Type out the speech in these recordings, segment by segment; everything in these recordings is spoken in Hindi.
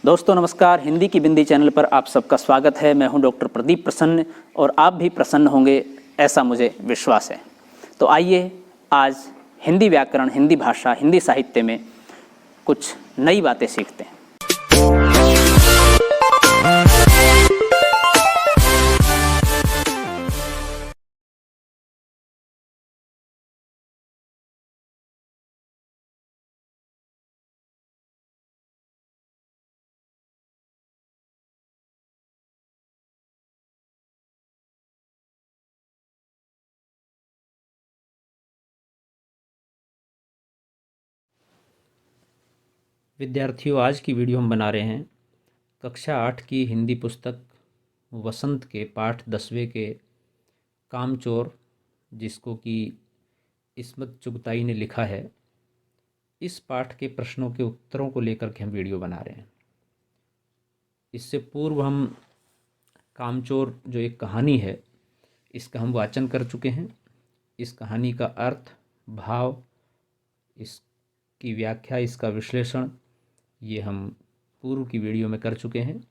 दोस्तों नमस्कार, हिंदी की बिंदी चैनल पर आप सबका स्वागत है। मैं हूं डॉक्टर प्रदीप प्रसन्न और आप भी प्रसन्न होंगे ऐसा मुझे विश्वास है। तो आइए आज हिंदी व्याकरण, हिंदी भाषा, हिंदी साहित्य में कुछ नई बातें सीखते हैं। विद्यार्थियों, आज की वीडियो हम बना रहे हैं कक्षा 8 की हिंदी पुस्तक वसंत के पाठ 10वें के कामचोर, जिसको कि इस्मत चुगताई ने लिखा है। इस पाठ के प्रश्नों के उत्तरों को लेकर के हम वीडियो बना रहे हैं। इससे पूर्व हम कामचोर जो एक कहानी है, इसका हम वाचन कर चुके हैं। इस कहानी का अर्थ, भाव, इसकी व्याख्या, इसका विश्लेषण ये हम पूर्व की वीडियो में कर चुके हैं।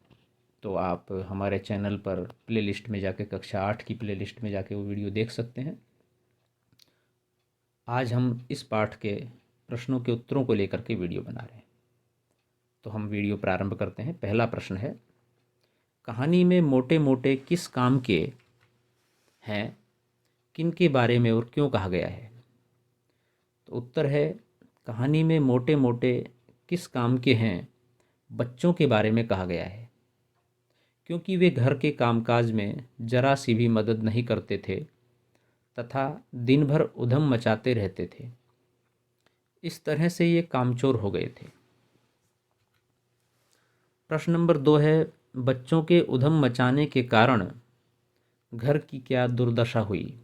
तो आप हमारे चैनल पर प्लेलिस्ट में जाके, कक्षा 8 की प्लेलिस्ट में जाके वो वीडियो देख सकते हैं। आज हम इस पाठ के प्रश्नों के उत्तरों को लेकर के वीडियो बना रहे हैं। तो हम वीडियो प्रारंभ करते हैं। पहला प्रश्न है, कहानी में मोटे मोटे किस काम के हैं, किन के बारे में और क्यों कहा गया है? तो उत्तर है, कहानी में मोटे मोटे किस काम के हैं, बच्चों के बारे में कहा गया है, क्योंकि वे घर के कामकाज में जरा सी भी मदद नहीं करते थे तथा दिन भर उधम मचाते रहते थे। इस तरह से ये कामचोर हो गए थे। प्रश्न नंबर 2 है, बच्चों के उधम मचाने के कारण घर की क्या दुर्दशा हुई?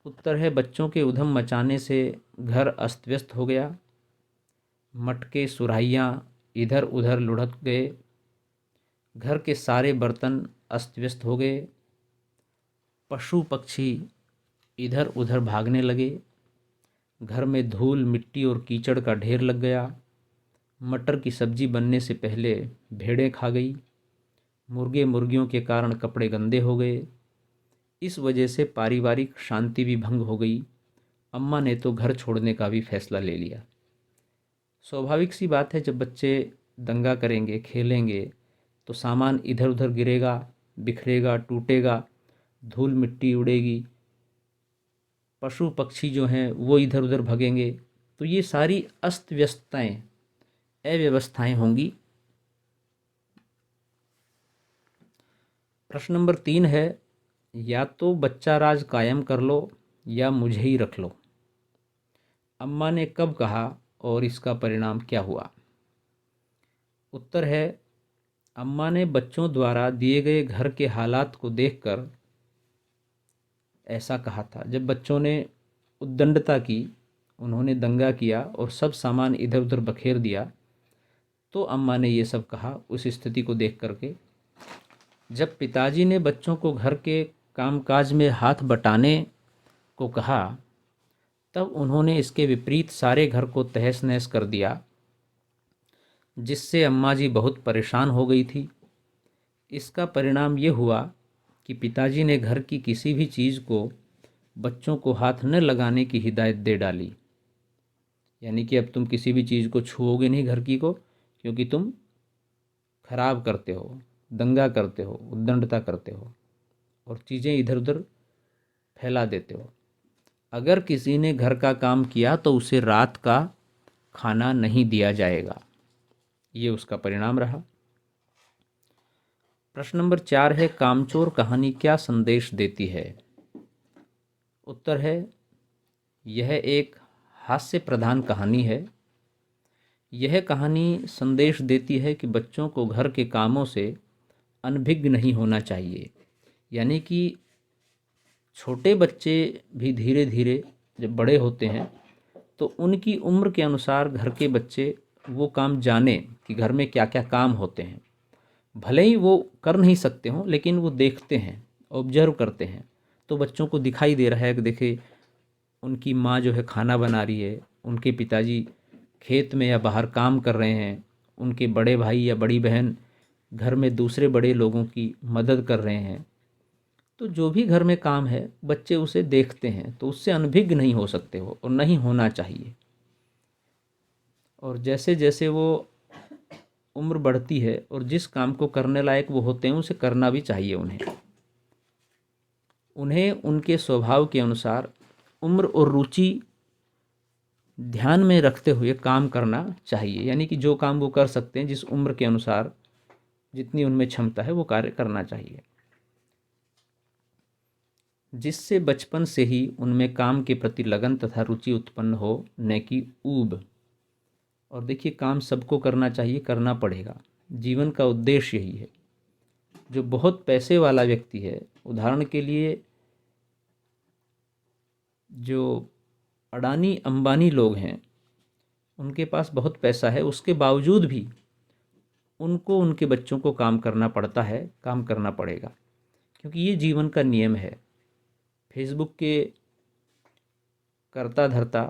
उत्तर है, बच्चों के उधम मचाने से घर अस्त व्यस्त हो गया। मटके सुराहियाँ इधर उधर लुढ़क गए। घर के सारे बर्तन अस्त व्यस्त हो गए। पशु पक्षी इधर उधर भागने लगे। घर में धूल, मिट्टी और कीचड़ का ढेर लग गया। मटर की सब्जी बनने से पहले भेड़ें खा गई। मुर्गे मुर्गियों के कारण कपड़े गंदे हो गए। इस वजह से पारिवारिक शांति भी भंग हो गई। अम्मा ने तो घर छोड़ने का भी फैसला ले लिया। स्वाभाविक सी बात है, जब बच्चे दंगा करेंगे, खेलेंगे, तो सामान इधर उधर गिरेगा, बिखरेगा, टूटेगा, धूल मिट्टी उड़ेगी, पशु पक्षी जो हैं वो इधर उधर भगेंगे। तो ये सारी अस्त व्यस्तताएँ, अव्यवस्थाएँ होंगी। प्रश्न नंबर 3 है, या तो बच्चा राज कायम कर लो या मुझे ही रख लो। अम्मा ने कब कहा और इसका परिणाम क्या हुआ? उत्तर है, अम्मा ने बच्चों द्वारा दिए गए घर के हालात को देखकर ऐसा कहा था। जब बच्चों ने उद्दंडता की, उन्होंने दंगा किया और सब सामान इधर उधर बखेर दिया, तो अम्मा ने ये सब कहा उस स्थिति को देख करके। जब पिताजी ने बच्चों को घर के कामकाज में हाथ बटाने को कहा, तब उन्होंने इसके विपरीत सारे घर को तहस नहस कर दिया, जिससे अम्मा जी बहुत परेशान हो गई थी। इसका परिणाम ये हुआ कि पिताजी ने घर की किसी भी चीज़ को बच्चों को हाथ न लगाने की हिदायत दे डाली। यानी कि अब तुम किसी भी चीज़ को छुओगे नहीं घर की को, क्योंकि तुम खराब करते हो, दंगा करते हो, उद्दंडता करते हो और चीज़ें इधर उधर फैला देते हो। अगर किसी ने घर का काम किया तो उसे रात का खाना नहीं दिया जाएगा। ये उसका परिणाम रहा। प्रश्न नंबर 4 है, कामचोर कहानी क्या संदेश देती है? उत्तर है, यह एक हास्य प्रधान कहानी है। यह कहानी संदेश देती है कि बच्चों को घर के कामों से अनभिज्ञ नहीं होना चाहिए। यानी कि छोटे बच्चे भी धीरे धीरे जब बड़े होते हैं तो उनकी उम्र के अनुसार घर के बच्चे वो काम जाने कि घर में क्या क्या काम होते हैं। भले ही वो कर नहीं सकते हों, लेकिन वो देखते हैं, ऑब्जर्व करते हैं। तो बच्चों को दिखाई दे रहा है कि देखिए उनकी माँ जो है खाना बना रही है, उनके पिताजी खेत में या बाहर काम कर रहे हैं, उनके बड़े भाई या बड़ी बहन घर में दूसरे बड़े लोगों की मदद कर रहे हैं, तो जो भी घर में काम है बच्चे उसे देखते हैं, तो उससे अनभिज्ञ नहीं हो सकते वो, और नहीं होना चाहिए। और जैसे जैसे वो उम्र बढ़ती है और जिस काम को करने लायक वो होते हैं उसे करना भी चाहिए उन्हें। उन्हें उनके स्वभाव के अनुसार उम्र और रुचि ध्यान में रखते हुए काम करना चाहिए, यानी कि जो काम वो कर सकते हैं जिस उम्र के अनुसार जितनी उनमें क्षमता है वो कार्य करना चाहिए, जिससे बचपन से ही उनमें काम के प्रति लगन तथा रुचि उत्पन्न हो, न कि ऊब। और देखिए, काम सबको करना चाहिए, करना पड़ेगा, जीवन का उद्देश्य यही है। जो बहुत पैसे वाला व्यक्ति है, उदाहरण के लिए जो अडानी अंबानी लोग हैं, उनके पास बहुत पैसा है, उसके बावजूद भी उनको उनके बच्चों को काम करना पड़ता है, काम करना पड़ेगा, क्योंकि ये जीवन का नियम है। फेसबुक के कर्ता धर्ता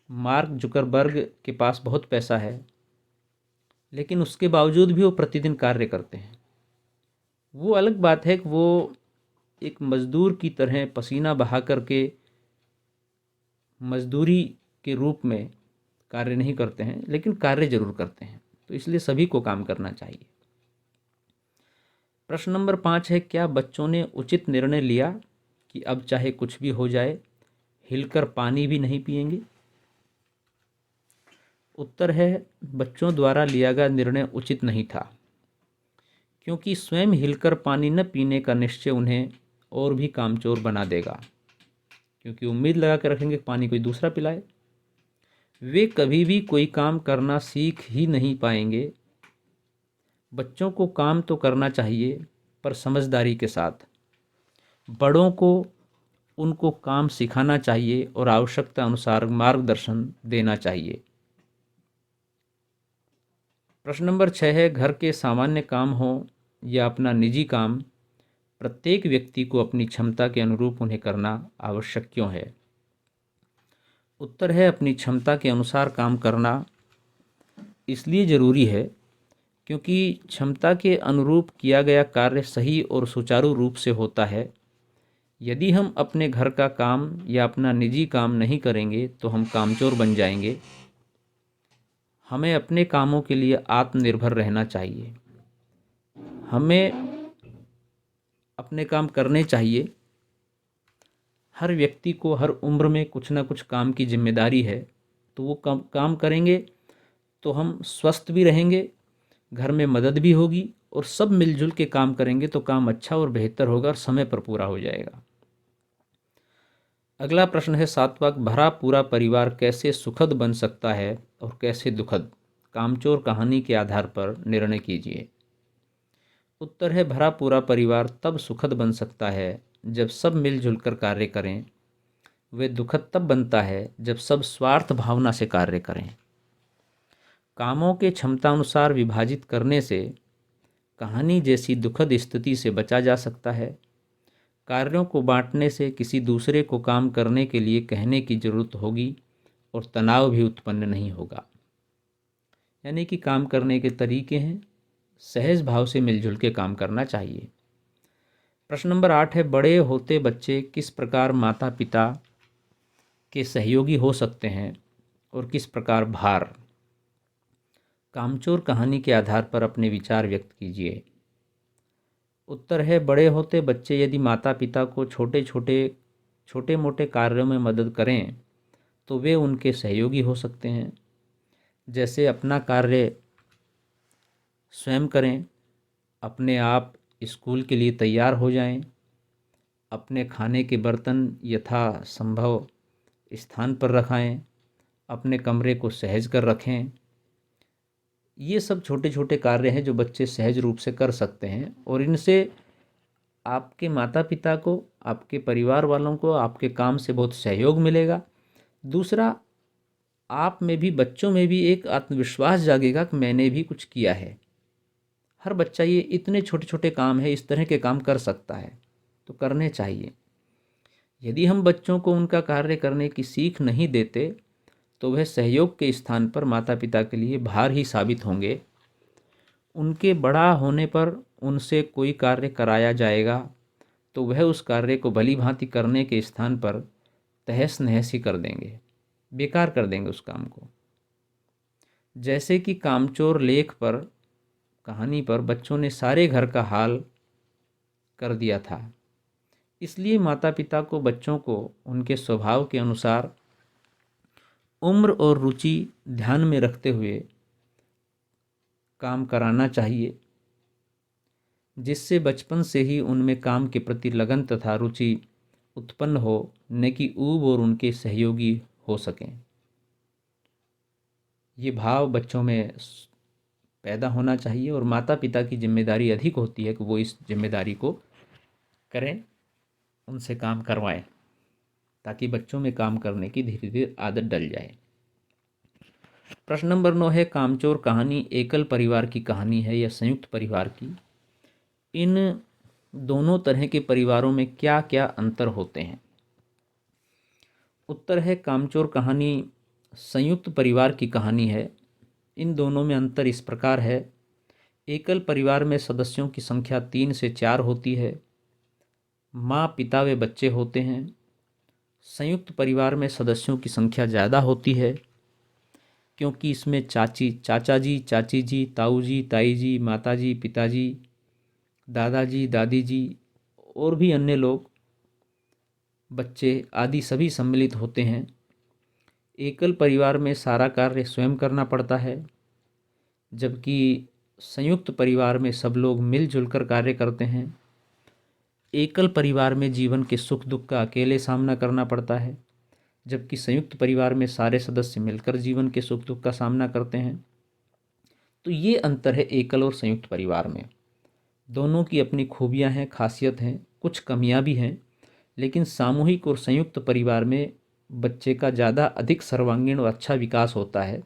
मार्क जुकरबर्ग के पास बहुत पैसा है, लेकिन उसके बावजूद भी वो प्रतिदिन कार्य करते हैं। वो अलग बात है कि वो एक मज़दूर की तरह पसीना बहा करके मजदूरी के रूप में कार्य नहीं करते हैं, लेकिन कार्य जरूर करते हैं। तो इसलिए सभी को काम करना चाहिए। प्रश्न नंबर 5 है, क्या बच्चों ने उचित निर्णय लिया कि अब चाहे कुछ भी हो जाए हिलकर पानी भी नहीं पिएंगे? उत्तर है, बच्चों द्वारा लिया गया निर्णय उचित नहीं था, क्योंकि स्वयं हिलकर पानी न पीने का निश्चय उन्हें और भी कामचोर बना देगा, क्योंकि उम्मीद लगा कर रखेंगे कि पानी कोई दूसरा पिलाए। वे कभी भी कोई काम करना सीख ही नहीं पाएंगे। बच्चों को काम तो करना चाहिए, पर समझदारी के साथ। बड़ों को उनको काम सिखाना चाहिए और आवश्यकता अनुसार मार्गदर्शन देना चाहिए। प्रश्न नंबर 6 है, घर के सामान्य काम हो या अपना निजी काम, प्रत्येक व्यक्ति को अपनी क्षमता के अनुरूप उन्हें करना आवश्यक क्यों है? उत्तर है, अपनी क्षमता के अनुसार काम करना इसलिए ज़रूरी है क्योंकि क्षमता के अनुरूप किया गया कार्य सही और सुचारू रूप से होता है। यदि हम अपने घर का काम या अपना निजी काम नहीं करेंगे तो हम कामचोर बन जाएंगे। हमें अपने कामों के लिए आत्मनिर्भर रहना चाहिए। हमें अपने काम करने चाहिए। हर व्यक्ति को हर उम्र में कुछ ना कुछ काम की जिम्मेदारी है, तो वो काम करेंगे तो हम स्वस्थ भी रहेंगे, घर में मदद भी होगी, और सब मिलजुल के काम करेंगे तो काम अच्छा और बेहतर होगा और समय पर पूरा हो जाएगा। अगला प्रश्न है 7वां, भरा पूरा परिवार कैसे सुखद बन सकता है और कैसे दुखद? कामचोर कहानी के आधार पर निर्णय कीजिए। उत्तर है, भरा पूरा परिवार तब सुखद बन सकता है जब सब मिलजुल कर कार्य करें। वे दुखद तब बनता है जब सब स्वार्थ भावना से कार्य करें। कामों के क्षमता अनुसार विभाजित करने से कहानी जैसी दुखद स्थिति से बचा जा सकता है। कार्यों को बांटने से किसी दूसरे को काम करने के लिए कहने की जरूरत होगी और तनाव भी उत्पन्न नहीं होगा। यानी कि काम करने के तरीके हैं, सहज भाव से मिलजुल के काम करना चाहिए। प्रश्न नंबर 8 है, बड़े होते बच्चे किस प्रकार माता पिता के सहयोगी हो सकते हैं और किस प्रकार भार? कामचोर कहानी के आधार पर अपने विचार व्यक्त कीजिए। उत्तर है, बड़े होते बच्चे यदि माता पिता को छोटे मोटे कार्यों में मदद करें तो वे उनके सहयोगी हो सकते हैं। जैसे अपना कार्य स्वयं करें, अपने आप स्कूल के लिए तैयार हो जाएं, अपने खाने के बर्तन यथासंभव स्थान पर रखाएं, अपने कमरे को सहज कर रखें। ये सब छोटे छोटे कार्य हैं जो बच्चे सहज रूप से कर सकते हैं, और इनसे आपके माता पिता को, आपके परिवार वालों को आपके काम से बहुत सहयोग मिलेगा। दूसरा, आप में भी, बच्चों में भी एक आत्मविश्वास जागेगा कि मैंने भी कुछ किया है। हर बच्चा ये इतने छोटे छोटे काम है, इस तरह के काम कर सकता है, तो करने चाहिए। यदि हम बच्चों को उनका कार्य करने की सीख नहीं देते तो वह सहयोग के स्थान पर माता पिता के लिए भार ही साबित होंगे। उनके बड़ा होने पर उनसे कोई कार्य कराया जाएगा तो वह उस कार्य को भली भांति करने के स्थान पर तहस नहस ही कर देंगे, बेकार कर देंगे उस काम को। जैसे कि कामचोर लेख पर, कहानी पर बच्चों ने सारे घर का हाल कर दिया था। इसलिए माता पिता को बच्चों को उनके स्वभाव के अनुसार उम्र और रुचि ध्यान में रखते हुए काम कराना चाहिए, जिससे बचपन से ही उनमें काम के प्रति लगन तथा रुचि उत्पन्न हो, न कि ऊब और उनके सहयोगी हो सकें। ये भाव बच्चों में पैदा होना चाहिए और माता पिता की जिम्मेदारी अधिक होती है कि वो इस जिम्मेदारी को करें, उनसे काम करवाएं, ताकि बच्चों में काम करने की धीरे धीरे आदत डल जाए। प्रश्न नंबर 9 है, कामचोर कहानी एकल परिवार की कहानी है या संयुक्त परिवार की? इन दोनों तरह के परिवारों में क्या क्या अंतर होते हैं? उत्तर है, कामचोर कहानी संयुक्त परिवार की कहानी है। इन दोनों में अंतर इस प्रकार है। एकल परिवार में सदस्यों की संख्या 3 से 4 होती है। माँ, पिता व बच्चे होते हैं। संयुक्त परिवार में सदस्यों की संख्या ज़्यादा होती है, क्योंकि इसमें चाचा जी, चाची जी, ताऊ जी, ताई जी, माता जी, पिताजी, दादाजी, दादी जी और भी अन्य लोग, बच्चे आदि सभी सम्मिलित होते हैं। एकल परिवार में सारा कार्य स्वयं करना पड़ता है, जबकि संयुक्त परिवार में सब लोग मिलजुल कर कार्य करते हैं। एकल परिवार में जीवन के सुख दुख का अकेले सामना करना पड़ता है, जबकि संयुक्त परिवार में सारे सदस्य मिलकर जीवन के सुख दुख का सामना करते हैं। तो ये अंतर है एकल और संयुक्त परिवार में। दोनों की अपनी खूबियां हैं, खासियत हैं, कुछ कमियां भी हैं, लेकिन सामूहिक और संयुक्त परिवार में बच्चे का ज़्यादा अधिक सर्वांगीण और अच्छा विकास होता है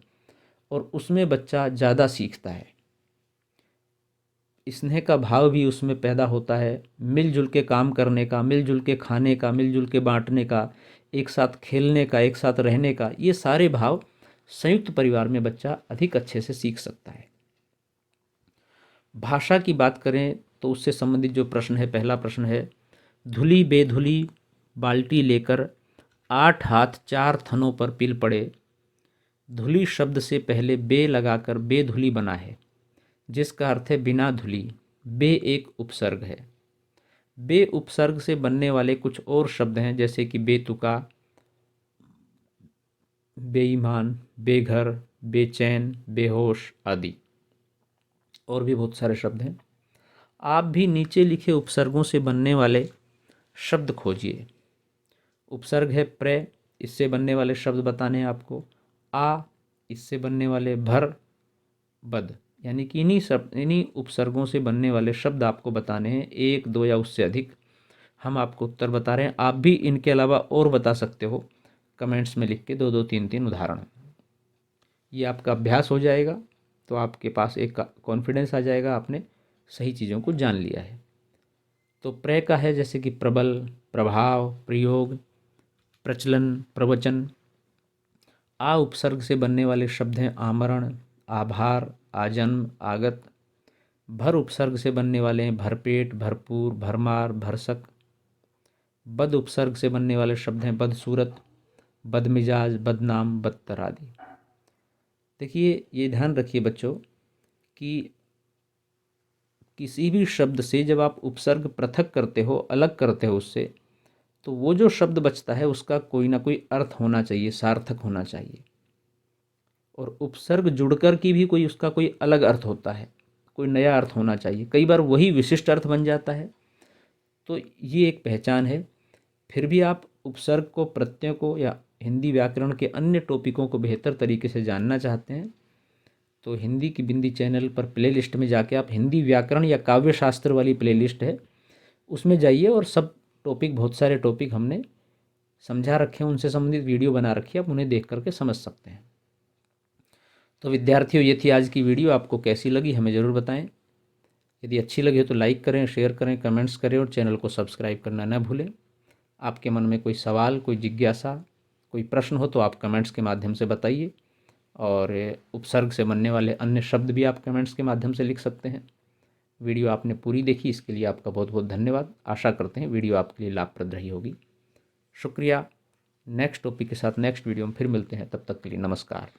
और उसमें बच्चा ज़्यादा सीखता है। स्नेह का भाव भी उसमें पैदा होता है, मिलजुल के काम करने का, मिलजुल के खाने का, मिलजुल के बांटने का, एक साथ खेलने का, एक साथ रहने का, ये सारे भाव संयुक्त परिवार में बच्चा अधिक अच्छे से सीख सकता है। भाषा की बात करें तो उससे संबंधित जो प्रश्न है, पहला प्रश्न है, धुली बेधुली बाल्टी लेकर 8 हाथ 4 थनों पर पिल पड़े। धुली शब्द से पहले बे लगाकर बेधुली बना है, जिसका अर्थ है बिना धुली। बे एक उपसर्ग है। बे उपसर्ग से बनने वाले कुछ और शब्द हैं, जैसे कि बेतुका, बेईमान, बेघर, बेचैन, बेहोश आदि, और भी बहुत सारे शब्द हैं। आप भी नीचे लिखे उपसर्गों से बनने वाले शब्द खोजिए। उपसर्ग है प्र, इससे बनने वाले शब्द बताने हैं आपको। आ, इससे बनने वाले भर, बद, यानी कि इन्हीं उपसर्गों से बनने वाले शब्द आपको बताने हैं, 1, 2 या उससे अधिक। हम आपको उत्तर बता रहे हैं, आप भी इनके अलावा और बता सकते हो कमेंट्स में लिख के 2 2 3 3 उदाहरण। ये आपका अभ्यास हो जाएगा तो आपके पास एक कॉन्फिडेंस आ जाएगा, आपने सही चीज़ों को जान लिया है। तो प्र का है जैसे कि प्रबल, प्रभाव, प्रयोग, प्रचलन, प्रवचन। आ उपसर्ग से बनने वाले शब्द हैं आमरण, आभार, आजन्म, आगत। भर उपसर्ग से बनने वाले हैं भरपेट, भरपूर, भरमार, भरसक। बद उपसर्ग से बनने वाले शब्द हैं बदसूरत, बदमिजाज, बदनाम, बदतर आदि। देखिए, ये ध्यान रखिए बच्चों कि किसी भी शब्द से जब आप उपसर्ग पृथक करते हो, अलग करते हो उससे, तो वो जो शब्द बचता है उसका कोई ना कोई अर्थ होना चाहिए, सार्थक होना चाहिए। और उपसर्ग जुड़कर की भी कोई उसका कोई अलग अर्थ होता है, कोई नया अर्थ होना चाहिए। कई बार वही विशिष्ट अर्थ बन जाता है, तो ये एक पहचान है। फिर भी आप उपसर्ग को, प्रत्यय को या हिंदी व्याकरण के अन्य टॉपिकों को बेहतर तरीके से जानना चाहते हैं तो हिंदी की बिंदी चैनल पर प्लेलिस्ट में जाके आप हिंदी व्याकरण या काव्य शास्त्र वाली प्लेलिस्ट है उसमें जाइए, और सब टॉपिक, बहुत सारे टॉपिक हमने समझा रखे हैं, उनसे संबंधित वीडियो बना रखी है, आप उन्हें देख करके समझ सकते हैं। तो विद्यार्थियों, ये थी आज की वीडियो। आपको कैसी लगी हमें ज़रूर बताएं। यदि अच्छी लगी हो तो लाइक करें, शेयर करें, कमेंट्स करें और चैनल को सब्सक्राइब करना न भूलें। आपके मन में कोई सवाल, कोई जिज्ञासा, कोई प्रश्न हो तो आप कमेंट्स के माध्यम से बताइए, और उपसर्ग से बनने वाले अन्य शब्द भी आप कमेंट्स के माध्यम से लिख सकते हैं। वीडियो आपने पूरी देखी, इसके लिए आपका बहुत बहुत धन्यवाद। आशा करते हैं वीडियो आपके लिए लाभप्रद रही होगी। शुक्रिया। नेक्स्ट टॉपिक के साथ नेक्स्ट वीडियो में फिर मिलते हैं, तब तक के लिए नमस्कार।